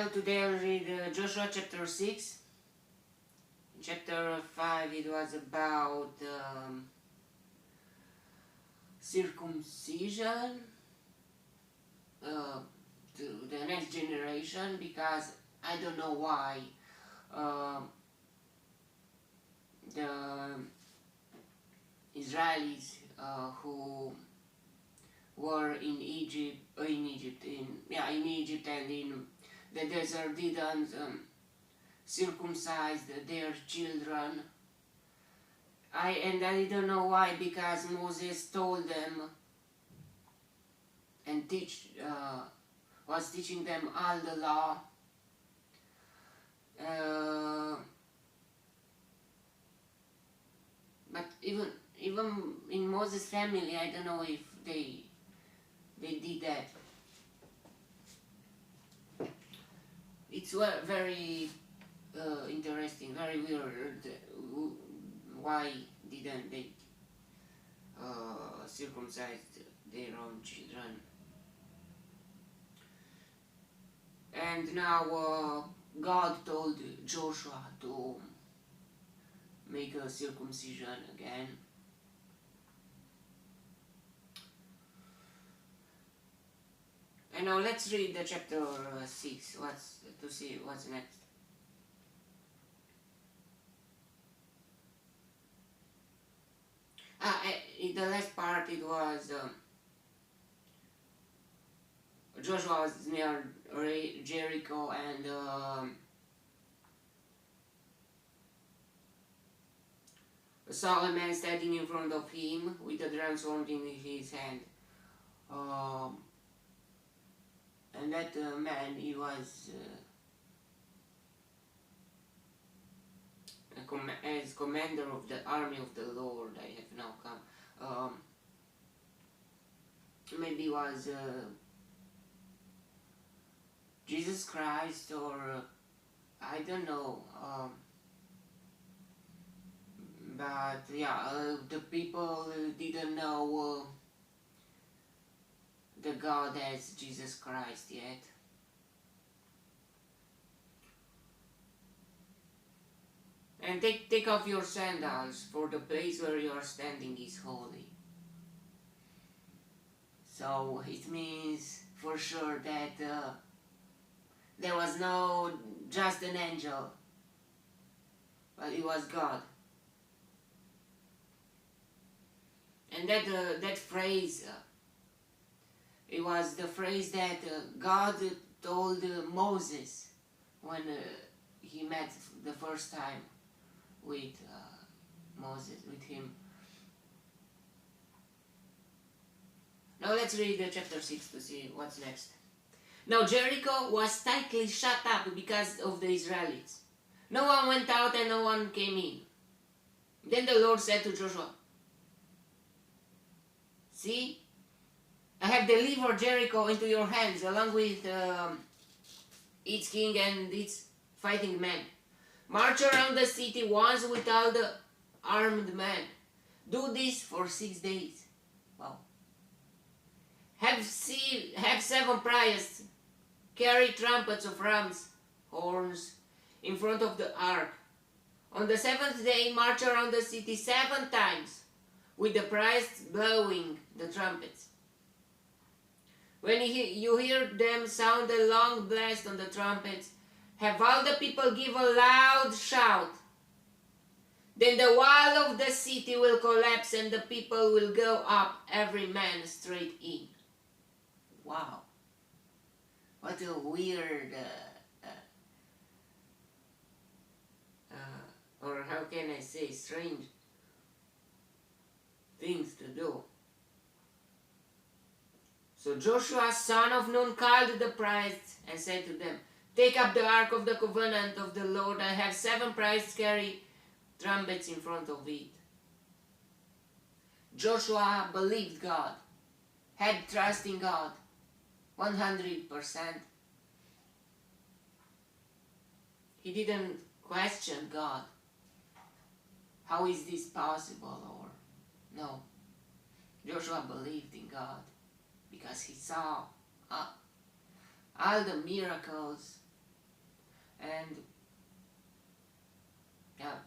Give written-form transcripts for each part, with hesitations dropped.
Well, today I'll read Joshua chapter 6. In chapter 5 it was about circumcision to the next generation, because I don't know why the Israelis who were in Egypt and in the desert didn't circumcise their children. I don't know why, because Moses told them and was teaching them all the law. But even in Moses' family, I don't know if they did that. It's very interesting, very weird. Why didn't they circumcise their own children? And now God told Joshua to make a circumcision again. And now let's read the chapter 6, to see what's next. In the last part it was Joshua was near Jericho, and saw a man standing in front of him with a dragon sword in his hand. And that man, he was as commander of the army of the Lord. I have now come. Maybe was Jesus Christ, or I don't know. But yeah, the people didn't know the God as Jesus Christ yet. And take off your sandals, for the place where you are standing is holy. So it means for sure that there was no just an angel, but it was God. And that phrase, it was the phrase that God told Moses when he met the first time with with him. Now let's read chapter 6 to see what's next. Now Jericho was tightly shut up because of the Israelites. No one went out and no one came in. Then the Lord said to Joshua, "See, I have delivered Jericho into your hands, along with its king and its fighting men. March around the city once with all the armed men. Do this for 6 days. Wow. Have 7 priests carry trumpets of ram's horns in front of the ark. On the 7th day, march around the city 7 times, with the priests blowing the trumpets. When you hear them sound a long blast on the trumpets, have all the people give a loud shout. Then the wall of the city will collapse and the people will go up, every man straight in." Wow. What a weird, or how can I say, strange things to do. So Joshua, son of Nun, called the priests and said to them, "Take up the ark of the covenant of the Lord. I have 7 priests carry trumpets in front of it." Joshua believed God, had trust in God, 100%. He didn't question God. How is this possible? Or no. Joshua believed in God because he saw all the miracles And yeah.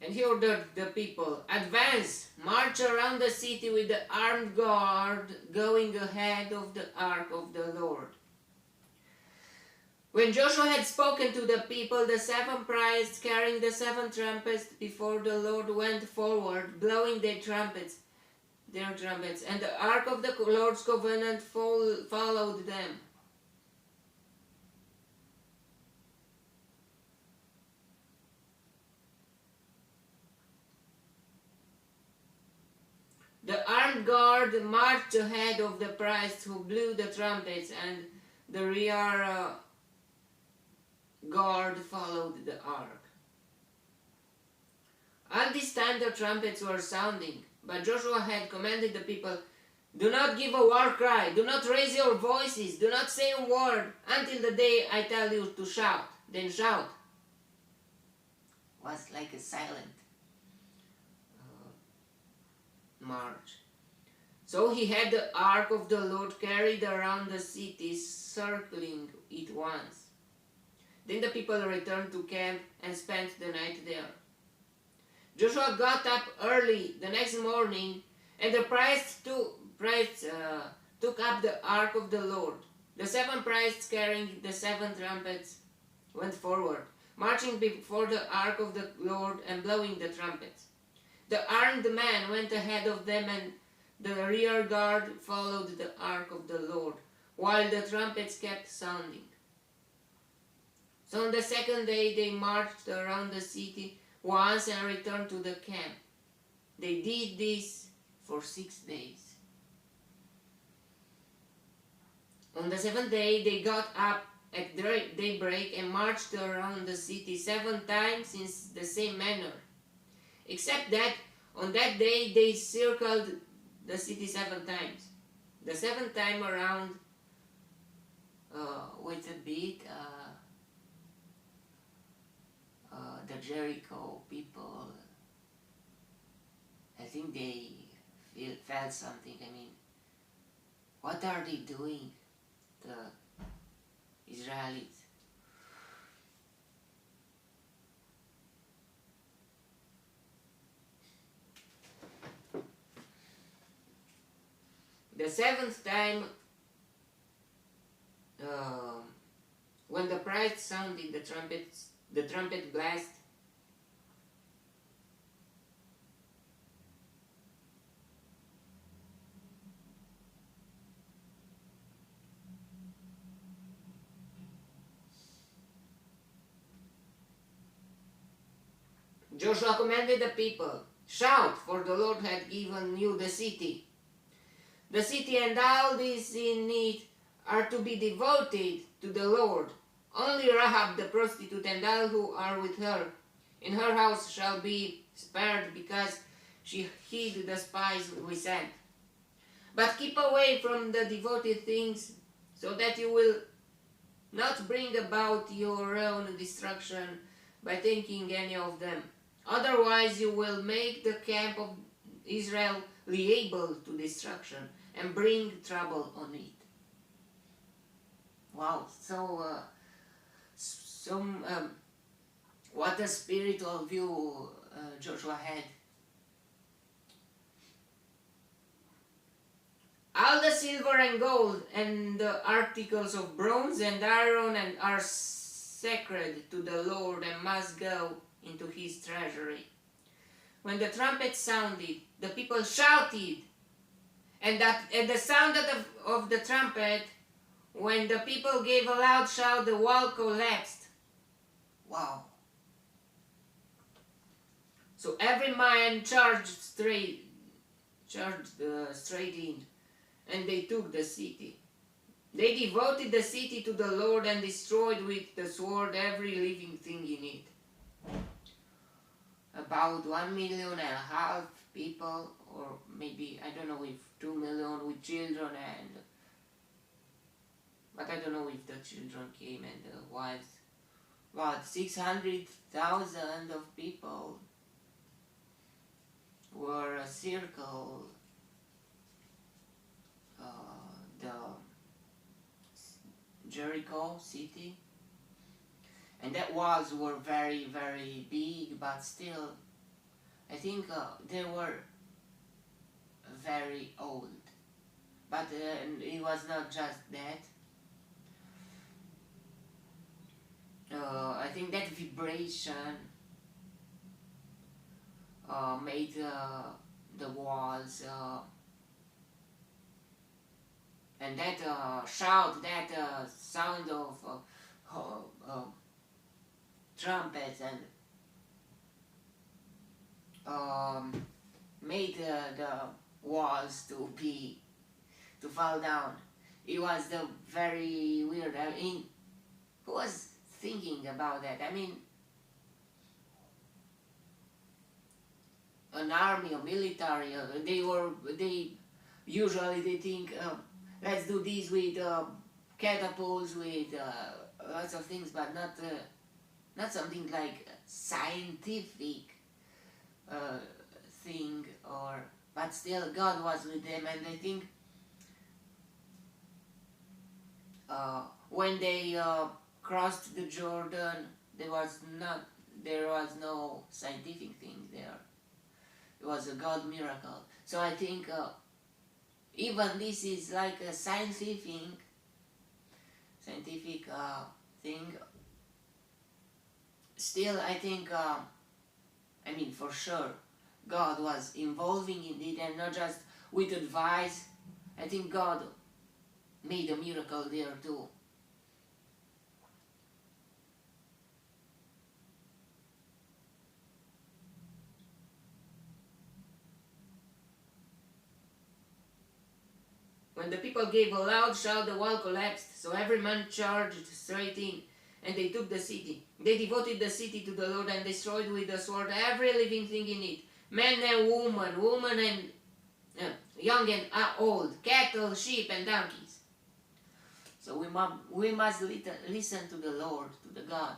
And he ordered the people, advance, march around the city with the armed guard going ahead of the ark of the Lord. When Joshua had spoken to the people, the 7 priests carrying the 7 trumpets before the Lord went forward, blowing their trumpets, and the ark of the Lord's covenant followed them. The armed guard marched ahead of the priests who blew the trumpets, and the rear guard followed the ark. At this time the trumpets were sounding, but Joshua had commanded the people, do not give a war cry, do not raise your voices, do not say a word until the day I tell you to shout. Then shout. Was like a silent march. So he had the ark of the Lord carried around the city, circling it once. Then the people returned to camp and spent the night there. Joshua got up early the next morning, and the priests took up the ark of the Lord. The 7 priests carrying the 7 trumpets went forward, marching before the ark of the Lord and blowing the trumpets. The armed man went ahead of them, and the rear guard followed the ark of the Lord, while the trumpets kept sounding. So on the 2nd day they marched around the city once and returned to the camp. They did this for 6 days. On the 7th day they got up at daybreak and marched around the city 7 times in the same manner, except that on that day they circled the city 7 times. The 7th time around, with a bit, the Jericho people, I think they felt something. I mean, what are they doing, the Israelites? The 7th time, when the priests sounded the trumpet blast, Joshua commanded the people, shout, for the Lord had given you the city. The city and all these in it are to be devoted to the Lord. Only Rahab the prostitute and all who are with her in her house shall be spared, because she hid the spies we sent. But keep away from the devoted things, so that you will not bring about your own destruction by taking any of them. Otherwise you will make the camp of Israel liable to destruction and bring trouble on it. Wow, so what a spiritual view Joshua had. All the silver and gold and the articles of bronze and iron and are sacred to the Lord and must go into his treasury. When the trumpet sounded, the people shouted, and at the sound of the trumpet, when the people gave a loud shout, the wall collapsed. Wow. So every man charged straight in, and they took the city. They devoted the city to the Lord and destroyed with the sword every living thing in it. About 1.5 million people, or maybe, I don't know if 2 million with children, but I don't know if the children came and the wives. About 600,000 of people were circled Jericho city. And that walls were very, very big, but still, I think they were very old. But it was not just that. I think that vibration made the walls and that shout, that sound of trumpets and made the walls to fall down. It was the very weird. I mean, who was thinking about that? I mean, an army, a military, they usually think, let's do this with catapults, with lots of things, but not something like scientific thing, but still God was with them. And I think when they crossed the Jordan, there was no scientific thing there. It was a God miracle. So I think even this is like a scientific thing. Still, I think, I mean, for sure, God was involving in it, and not just with advice. I think God made a miracle there too. When the people gave a loud shout, the wall collapsed, so every man charged straight in, and they took the city. They devoted the city to the Lord and destroyed with the sword every living thing in it, men and women and young and old, cattle, sheep and donkeys. So we must listen to the Lord, to the God,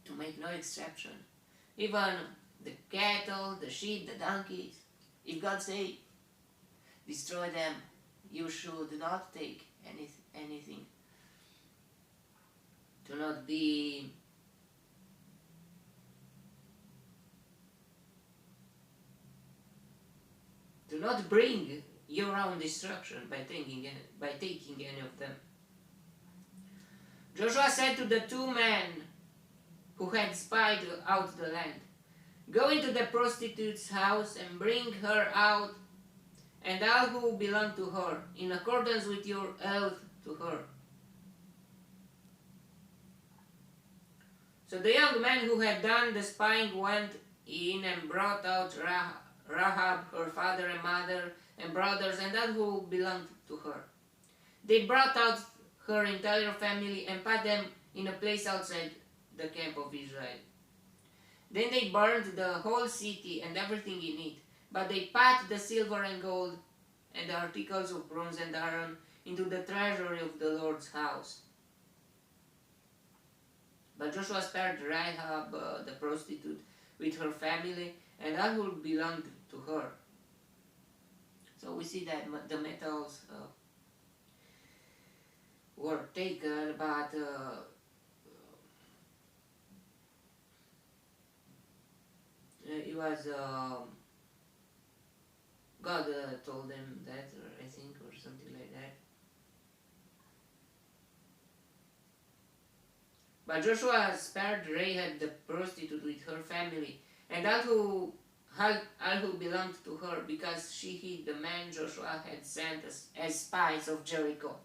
to make no exception. Even the cattle, the sheep, the donkeys, if God say, destroy them, you should not take anything. Do not be do not bring your own destruction by taking any of them. Joshua said to the two men who had spied out the land, go into the prostitute's house and bring her out and all who belong to her, in accordance with your oath to her. So the young man who had done the spying went in and brought out Rahab, her father and mother and brothers, and all who belonged to her. They brought out her entire family and put them in a place outside the camp of Israel. Then they burned the whole city and everything in it, but they put the silver and gold and the articles of bronze and iron into the treasury of the Lord's house. But Joshua spared Rahab, the prostitute, with her family and all who belonged to her. So we see that the metals were taken, but it was God told them that, I think, or something like that. But Joshua spared Rahab the prostitute with her family and all who belonged to her, because she hid the men Joshua had sent as spies of Jericho.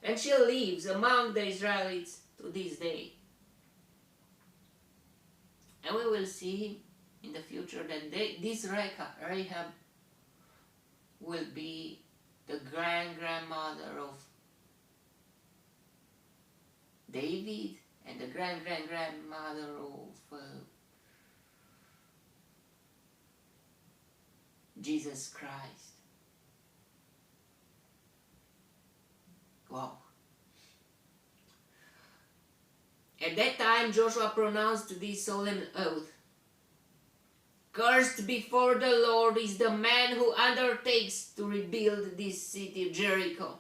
And she lives among the Israelites to this day. And we will see in the future that this Rahab will be the grandmother of David and the grandmother of Jesus Christ. Wow. At that time Joshua pronounced this solemn oath. Cursed before the Lord is the man who undertakes to rebuild this city Jericho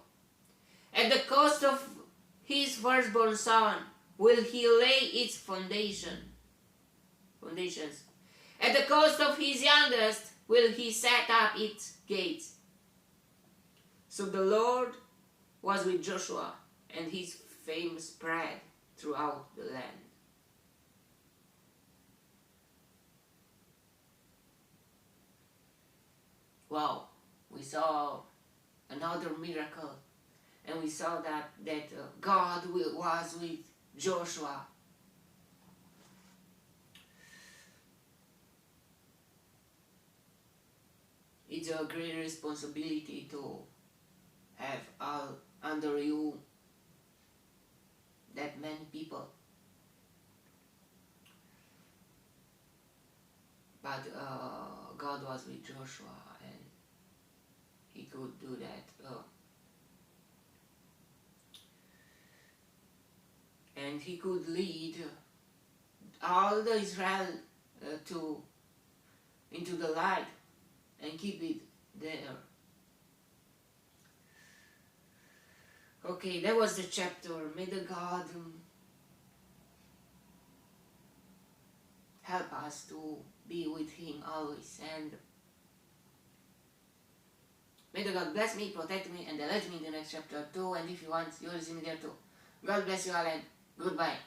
at the cost of his firstborn son will he lay its foundations. At the cost of his youngest will he set up its gates. So the Lord was with Joshua, and his fame spread throughout the land. Wow, we saw another miracle, and we saw that God was with Joshua. It's a great responsibility to have all under you that many people. But God was with Joshua, and he could do that. And he could lead all the Israel into the light and keep it there. Okay, that was the chapter. May the God help us to be with him always, and may the God bless me, protect me, and let me in the next chapter too. And if you want, you'll see me there too. God bless you all, and goodbye.